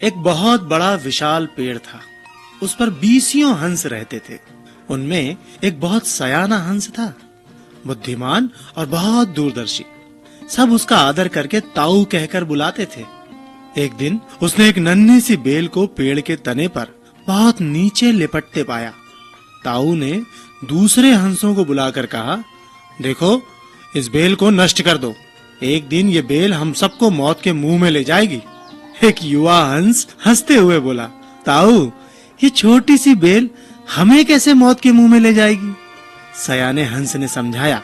एक बहुत बड़ा विशाल पेड़ था। उस पर 20 हंस रहते थे। उनमें एक बहुत सयाना हंस था, बुद्धिमान और बहुत दूरदर्शी। सब उसका आदर करके ताऊ कहकर बुलाते थे। एक दिन उसने एक नन्ही सी बेल को पेड़ के तने पर बहुत नीचे लिपटते पाया। ताऊ ने दूसरे हंसों को बुलाकर कहा, देखो, इस बेल को नष्ट कर दो। एक दिन ये बेल हम सबको मौत के मुंह में ले जाएगी। एक युवा हंस हंसते हुए बोला, ताऊ, ये छोटी सी बेल हमें कैसे मौत के मुंह में ले जाएगी? सयाने हंस ने समझाया,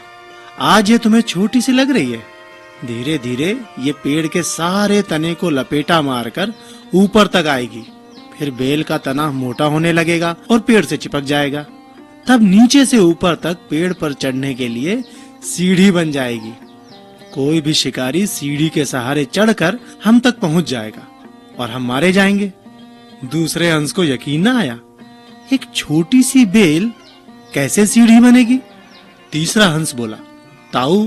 आज ये तुम्हें छोटी सी लग रही है, धीरे धीरे ये पेड़ के सारे तने को लपेटा मारकर ऊपर तक आएगी। फिर बेल का तना मोटा होने लगेगा और पेड़ से चिपक जाएगा। तब नीचे से ऊपर तक पेड़ पर चढ़ने के लिए सीढ़ी बन जाएगी। कोई भी शिकारी सीढ़ी के सहारे चढ़कर हम तक पहुंच जाएगा और हम मारे जाएंगे। दूसरे हंस को यकीन न आया, एक छोटी सी बेल कैसे सीढ़ी बनेगी? तीसरा हंस बोला, ताऊ,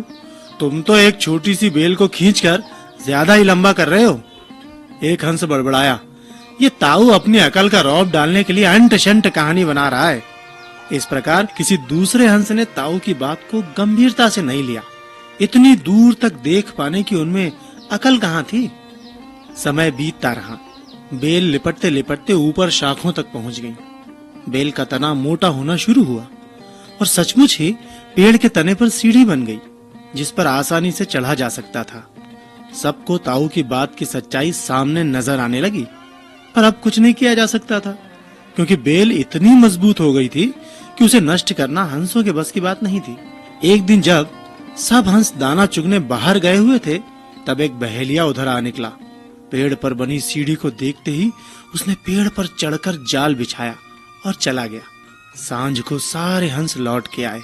तुम तो एक छोटी सी बेल को खींचकर ज्यादा ही लंबा कर रहे हो। एक हंस बड़बड़ाया, ये ताऊ अपनी अकल का रौब डालने के लिए अंट शंट कहानी बना रहा है। इस प्रकार किसी दूसरे हंस ने ताऊ की बात को गंभीरता से नहीं लिया। इतनी दूर तक देख पाने की उनमें अकल कहाँ थी। समय बीतता रहा। बेल लिपटते लिपटते ऊपर शाखों तक पहुंच गई। बेल का तना मोटा होना शुरू हुआ और सचमुच ही पेड़ के तने पर सीढ़ी बन गई, जिस पर आसानी से चढ़ा जा सकता था। सबको ताऊ की बात की सच्चाई सामने नजर आने लगी, पर अब कुछ नहीं किया जा सकता था, क्योंकि बेल इतनी मजबूत हो गई थी कि उसे नष्ट करना हंसों के बस की बात नहीं थी। एक दिन जब सब हंस दाना चुगने बाहर गए हुए थे, तब एक बहेलिया उधर आ निकला। पेड़ पर बनी सीढ़ी को देखते ही उसने पेड़ पर चढ़कर जाल बिछाया और चला गया। सांझ को सारे हंस लौट के आए।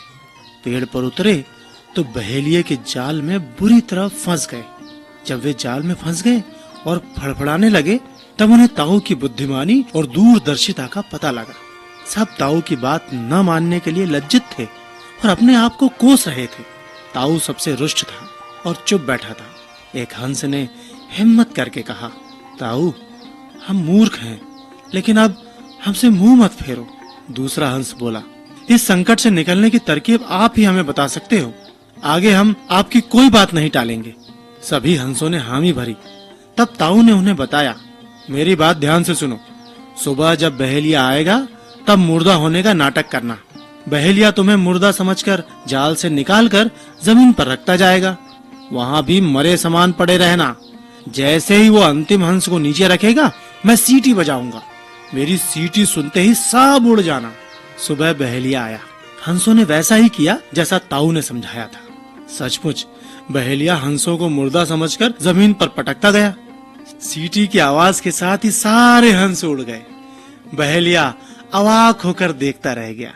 पेड़ पर उतरे तो बहेलिये के जाल में बुरी तरह फंस गए। जब वे जाल में फंस गए और फड़फड़ाने लगे, तब उन्हें ताऊ की बुद्धिमानी और दूरदर्शिता का पता लगा। सब ताऊ की बात न मानने के लिए लज्जित थे और अपने आप को कोस रहे थे। ताऊ सबसे रुष्ट था और चुप बैठा था। एक हंस ने हिम्मत करके कहा, ताऊ, हम मूर्ख हैं, लेकिन अब हमसे मुंह मत फेरो। दूसरा हंस बोला, इस संकट से निकलने की तरकीब आप ही हमें बता सकते हो। आगे हम आपकी कोई बात नहीं टालेंगे। सभी हंसों ने हामी भरी। तब ताऊ ने उन्हें बताया, मेरी बात ध्यान से सुनो। सुबह जब बहेलिया आएगा, तब मुर्दा होने का नाटक करना। बहेलिया तुम्हें मुर्दा समझकर जाल से निकालकर जमीन पर रखता जाएगा। वहाँ भी मरे समान पड़े रहना। जैसे ही वो अंतिम हंस को नीचे रखेगा, मैं सीटी बजाऊंगा। मेरी सीटी सुनते ही सब उड़ जाना। सुबह बहेलिया आया। हंसों ने वैसा ही किया जैसा ताऊ ने समझाया था। सचमुच बहेलिया हंसों को मुर्दा समझकर जमीन पर पटकता गया। सीटी की आवाज के साथ ही सारे हंस उड़ गए। बहेलिया अवाक होकर देखता रह गया।